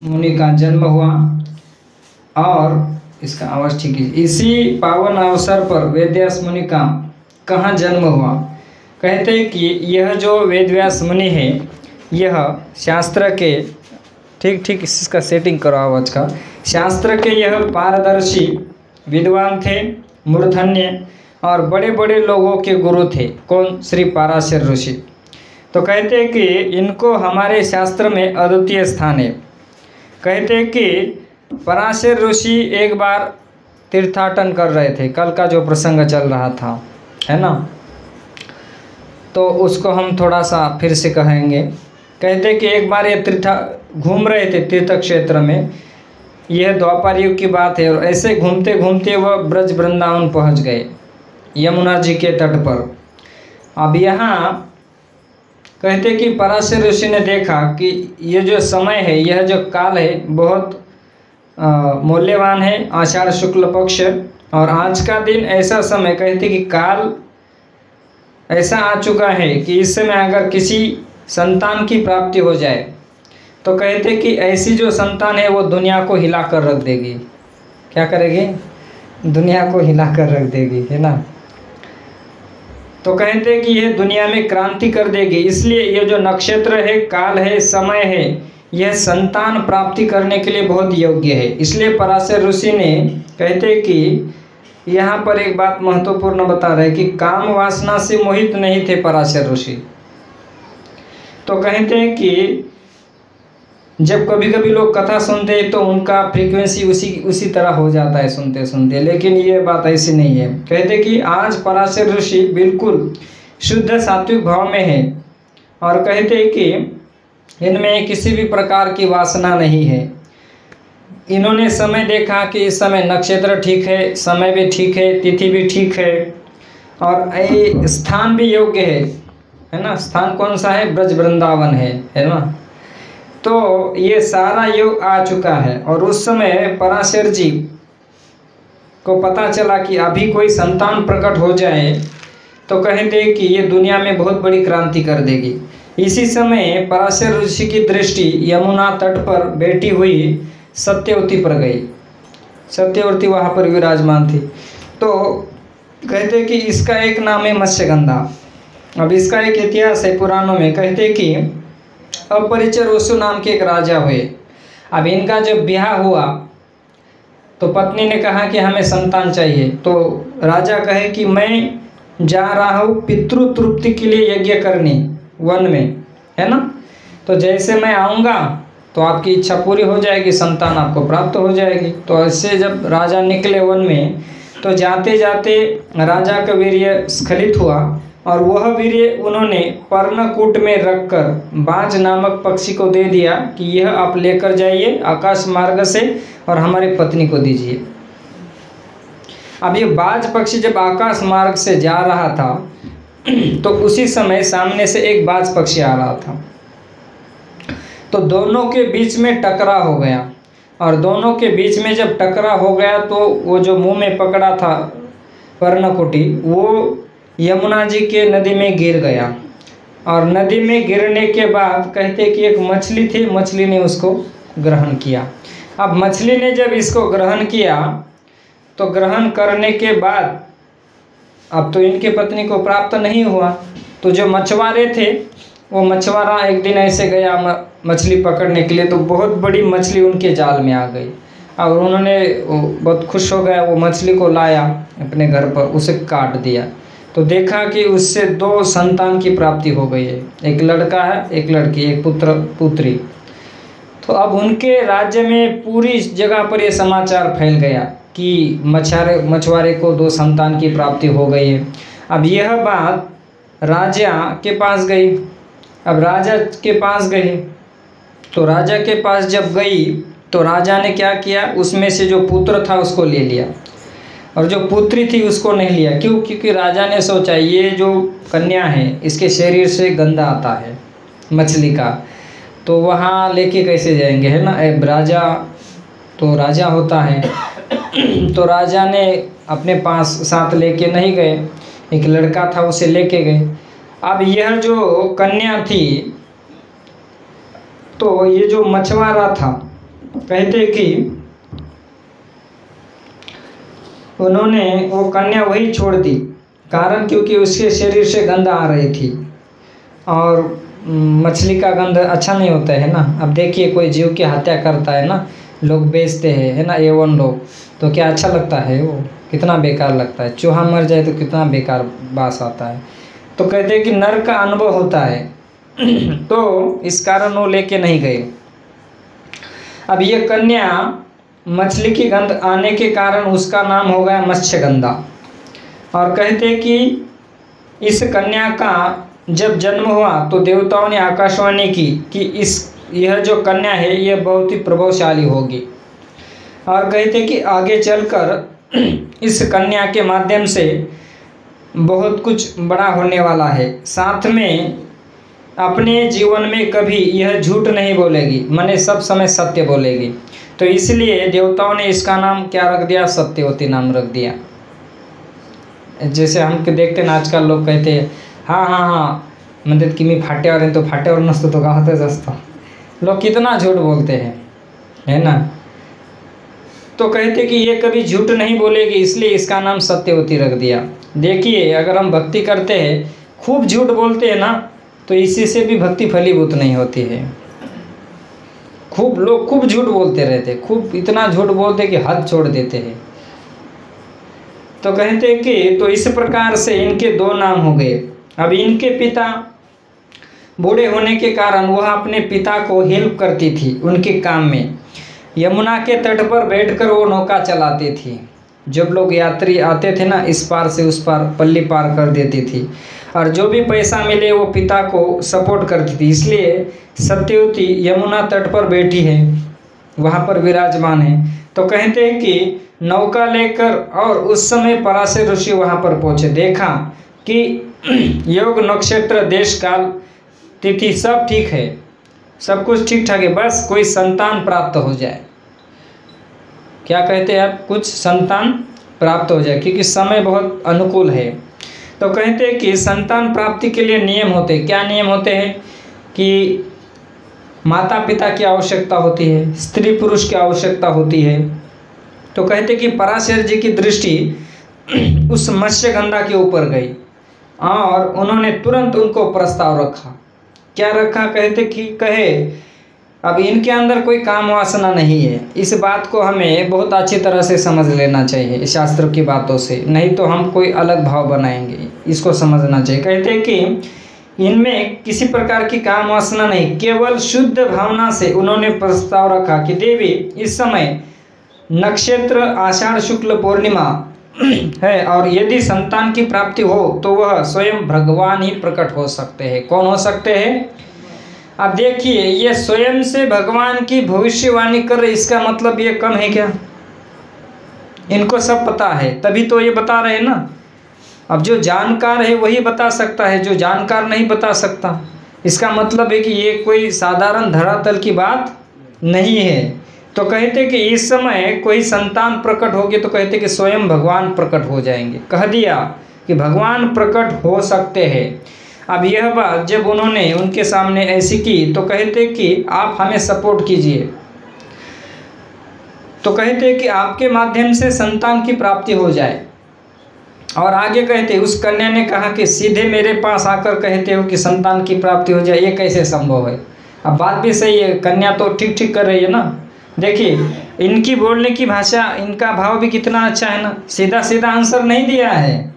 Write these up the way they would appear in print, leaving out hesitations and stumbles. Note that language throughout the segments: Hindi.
मुनि का जन्म हुआ। और इसका आवाज़ ठीक है। इसी पावन अवसर पर वेदव्यास मुनि का कहाँ जन्म हुआ? कहते हैं कि यह जो वेदव्यास मुनि है, यह शास्त्र के ठीक इसका सेटिंग करो आवाज़ का। शास्त्र के यह पारदर्शी विद्वान थे, मूर्धन्य और बड़े बड़े लोगों के गुरु थे। कौन? श्री पराशर ऋषि। तो कहते हैं कि इनको हमारे शास्त्र में अद्वितीय स्थान है। कहते हैं कि पराशर ऋषि एक बार तीर्थाटन कर रहे थे, कल का जो प्रसंग चल रहा था, है ना, तो उसको हम थोड़ा सा फिर से कहेंगे। कहते हैं कि एक बार ये घूम रहे थे तीर्थ क्षेत्र में, यह द्वापर युग की बात है, और ऐसे घूमते घूमते वह ब्रज वृंदावन पहुंच गए, यमुना जी के तट पर। अब यहाँ कहते कि पराशर ऋषि ने देखा कि ये जो समय है, यह जो काल है, बहुत मूल्यवान है, आषाढ़ शुक्ल पक्ष, और आज का दिन ऐसा समय, कहते कि काल ऐसा आ चुका है कि इस समय अगर किसी संतान की प्राप्ति हो जाए तो कहते कि ऐसी जो संतान है वो दुनिया को हिला कर रख देगी। क्या करेगी? दुनिया को हिला कर रख देगी, है ना। तो कहते कि यह दुनिया में क्रांति कर देगी। इसलिए ये जो नक्षत्र है, काल है, समय है, यह संतान प्राप्ति करने के लिए बहुत योग्य है। इसलिए पराशर ऋषि ने, कहते कि यहाँ पर एक बात महत्वपूर्ण बता रहे कि काम वासना से मोहित नहीं थे पराशर ऋषि। तो कहते हैं कि जब कभी कभी लोग कथा सुनते हैं तो उनका फ्रीक्वेंसी उसी तरह हो जाता है सुनते सुनते, लेकिन ये बात ऐसी नहीं है। कहते कि आज पराशर ऋषि बिल्कुल शुद्ध सात्विक भाव में है, और कहते कि इनमें किसी भी प्रकार की वासना नहीं है। इन्होंने समय देखा कि इस समय नक्षत्र ठीक है, समय भी ठीक है, तिथि भी ठीक है, और ये स्थान भी योग्य है ना। स्थान कौन सा है? ब्रज वृंदावन है ना। तो ये सारा योग आ चुका है, और उस समय पराशर जी को पता चला कि अभी कोई संतान प्रकट हो जाए तो कहते कि ये दुनिया में बहुत बड़ी क्रांति कर देगी। इसी समय पराशर ऋषि की दृष्टि यमुना तट पर बैठी हुई सत्यवती पर गई। सत्यवती वहाँ पर विराजमान थी। तो कहते कि इसका एक नाम है मत्स्यगंधा। अब इसका एक इतिहास है पुराणों में। कहते कि अपरिचर वसु नाम के एक राजा हुए। अब इनका जब ब्याह हुआ तो पत्नी ने कहा कि हमें संतान चाहिए। तो राजा कहे कि मैं जा रहा हूँ पितृ तृप्ति के लिए यज्ञ करने वन में, है ना। तो जैसे मैं आऊँगा तो आपकी इच्छा पूरी हो जाएगी, संतान आपको प्राप्त हो जाएगी। तो ऐसे जब राजा निकले वन में, तो जाते जाते राजा का वीर्य स्खलित हुआ, और वह वीर्य उन्होंने पर्णकूट में रखकर बाज नामक पक्षी को दे दिया कि यह आप लेकर जाइए आकाश मार्ग से और हमारी पत्नी को दीजिए। अब ये बाज पक्षी जब आकाश मार्ग से जा रहा था तो उसी समय सामने से एक बाज पक्षी आ रहा था। तो दोनों के बीच में टकराव हो गया, और दोनों के बीच में जब टकराव हो गया तो वो जो मुंह में पकड़ा था पर्णकुटी, वो यमुना जी के नदी में गिर गया। और नदी में गिरने के बाद कहते कि एक मछली थी, मछली ने उसको ग्रहण किया। अब मछली ने जब इसको ग्रहण किया तो ग्रहण करने के बाद अब तो इनके पत्नी को प्राप्त नहीं हुआ। तो जो मछुआरे थे, वो मछुआरा एक दिन ऐसे गया मछली पकड़ने के लिए, तो बहुत बड़ी मछली उनके जाल में आ गई। और उन्होंने बहुत खुश हो गया, वो मछली को लाया अपने घर पर, उसे काट दिया। तो देखा कि उससे 2 संतान की प्राप्ति हो गई है, एक लड़का है एक लड़की, एक पुत्र पुत्री। तो अब उनके राज्य में पूरी जगह पर ये समाचार फैल गया कि मछुआरे को 2 संतान की प्राप्ति हो गई है। अब यह बात राजा के पास गई। अब राजा के पास गई तो राजा के पास जब गई तो राजा ने क्या किया, उसमें से जो पुत्र था उसको ले लिया, और जो पुत्री थी उसको नहीं लिया। क्यों? क्योंकि राजा ने सोचा ये जो कन्या है इसके शरीर से गंधा आता है मछली का, तो वहाँ लेके कैसे जाएंगे, है ना। राजा तो राजा होता है तो राजा ने अपने पास साथ लेके नहीं गए, एक लड़का था उसे लेके गए। अब यह जो कन्या थी, तो ये जो मछुआरा था कहते कि उन्होंने वो कन्या वही छोड़ दी, कारण क्योंकि उसके शरीर से गंध आ रही थी, और मछली का गंध अच्छा नहीं होता है ना। अब देखिए कोई जीव की हत्या करता है ना, लोग बेचते हैं, है ना, एवं लोग, तो क्या अच्छा लगता है? वो कितना बेकार लगता है। चूहा मर जाए तो कितना बेकार बास आता है। तो कहते हैं कि नरक का अनुभव होता है तो इस कारण वो लेके नहीं गए। अब ये कन्या मछली की गंध आने के कारण उसका नाम हो गया मत्स्यगंधा। और कहते कि इस कन्या का जब जन्म हुआ तो देवताओं ने आकाशवाणी की कि यह जो कन्या है यह बहुत ही प्रभावशाली होगी। और कहते कि आगे चलकर इस कन्या के माध्यम से बहुत कुछ बड़ा होने वाला है। साथ में अपने जीवन में कभी यह झूठ नहीं बोलेगी, माने सब समय सत्य बोलेगी। तो इसलिए देवताओं ने इसका नाम क्या रख दिया? सत्यवती नाम रख दिया। जैसे हम देखते हैं आजकल लोग कहते हैं हाँ हाँ हाँ म्हणजे की मी फाट्यावर आहे तो फाट्यावर नसतो तो गावातच असतो। लोग कितना झूठ बोलते हैं, है ना। तो कहते कि ये कभी झूठ नहीं बोलेगी, इसलिए इसका नाम सत्यवती रख दिया। देखिए अगर हम भक्ति करते हैं, खूब झूठ बोलते हैं ना, तो इसी से भी भक्ति फलीभूत नहीं होती है। लोग खूब झूठ बोलते रहते, खूब इतना झूठ बोलते कि हद छोड़ देते हैं। तो कहते कि तो इस प्रकार से इनके दो नाम हो गए। अब इनके पिता बूढ़े होने के कारण वह अपने पिता को हेल्प करती थी उनके काम में। यमुना के तट पर बैठकर वो नौका चलाती थी। जब लोग यात्री आते थे ना, इस पार से उस पार पल्ली पार कर देती थी, और जो भी पैसा मिले वो पिता को सपोर्ट करती थी। इसलिए सत्यवती यमुना तट पर बैठी है, वहाँ पर विराजमान है। तो कहते हैं कि नौका लेकर, और उस समय पराशर ऋषि वहाँ पर पहुँचे, देखा कि योग नक्षत्र देश काल तिथि सब ठीक है, सब कुछ ठीक ठाक है, बस कोई संतान प्राप्त हो जाए। क्या कहते हैं आप? कुछ संतान प्राप्त हो जाए, क्योंकि समय बहुत अनुकूल है। तो कहते हैं कि संतान प्राप्ति के लिए नियम होते हैं। क्या नियम होते हैं? कि माता पिता की आवश्यकता होती है, स्त्री पुरुष की आवश्यकता होती है। तो कहते हैं कि पराशर जी की दृष्टि उस मत्स्यगंधा के ऊपर गई, और उन्होंने तुरंत उनको प्रस्ताव रखा। क्या रखा? कहते कि कहे अब इनके अंदर कोई काम वासना नहीं है। इस बात को हमें बहुत अच्छी तरह से समझ लेना चाहिए शास्त्र की बातों से, नहीं तो हम कोई अलग भाव बनाएंगे। इसको समझना चाहिए। कहते हैं कि इनमें किसी प्रकार की काम वासना नहीं, केवल शुद्ध भावना से उन्होंने प्रस्ताव रखा कि देवी इस समय नक्षत्र आषाढ़ शुक्ल पूर्णिमा है, और यदि संतान की प्राप्ति हो तो वह स्वयं भगवान ही प्रकट हो सकते हैं। कौन हो सकते हैं? अब देखिए ये स्वयं से भगवान की भविष्यवाणी कर रहे, इसका मतलब ये कम है क्या? इनको सब पता है, तभी तो ये बता रहे हैं ना। अब जो जानकार है वही बता सकता है, जो जानकार नहीं बता सकता। इसका मतलब है कि ये कोई साधारण धरातल की बात नहीं है। तो कहते कि इस समय कोई संतान प्रकट होगी, तो कहते कि स्वयं भगवान प्रकट हो जाएंगे। कह दिया कि भगवान प्रकट हो सकते हैं। अब यह बात जब उन्होंने उनके सामने ऐसी की, तो कहते कि आप हमें सपोर्ट कीजिए। तो कहते कि आपके माध्यम से संतान की प्राप्ति हो जाए। और आगे कहते उस कन्या ने कहा कि सीधे मेरे पास आकर कहते हो कि संतान की प्राप्ति हो जाए, ये कैसे संभव है? अब बात भी सही है, कन्या तो ठीक ठीक कर रही है ना। देखिए इनकी बोलने की भाषा, इनका भाव भी कितना अच्छा है ना, सीधा सीधा आंसर नहीं दिया है।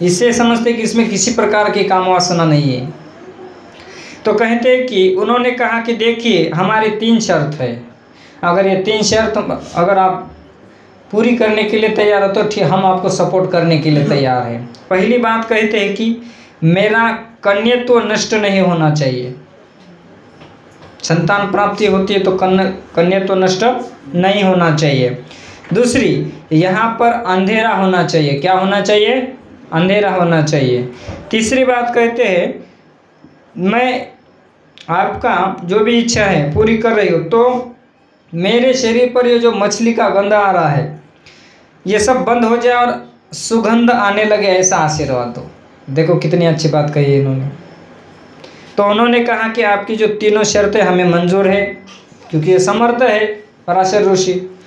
इससे समझते कि इसमें किसी प्रकार की काम वासना नहीं है। तो कहते कि उन्होंने कहा कि देखिए हमारी 3 शर्त है, अगर ये 3 शर्त अगर आप पूरी करने के लिए तैयार हो तो ठीक, हम आपको सपोर्ट करने के लिए तैयार हैं। पहली बात कहते हैं कि मेरा कन्यत्व नष्ट नहीं होना चाहिए। संतान प्राप्ति होती है तो कन्यत्व नष्ट नहीं होना चाहिए। दूसरी, यहाँ पर अंधेरा होना चाहिए। क्या होना चाहिए? अंधेरा होना चाहिए। तीसरी बात कहते हैं मैं आपका जो भी इच्छा है पूरी कर रही हो, तो मेरे शरीर पर ये जो मछली का गंध आ रहा है ये सब बंद हो जाए और सुगंध आने लगे, ऐसा आशीर्वाद दो। देखो कितनी अच्छी बात कही है इन्होंने। तो उन्होंने कहा कि आपकी जो तीनों शर्तें हमें मंजूर है, क्योंकि ये समर्थ है, पराशर ऋषि।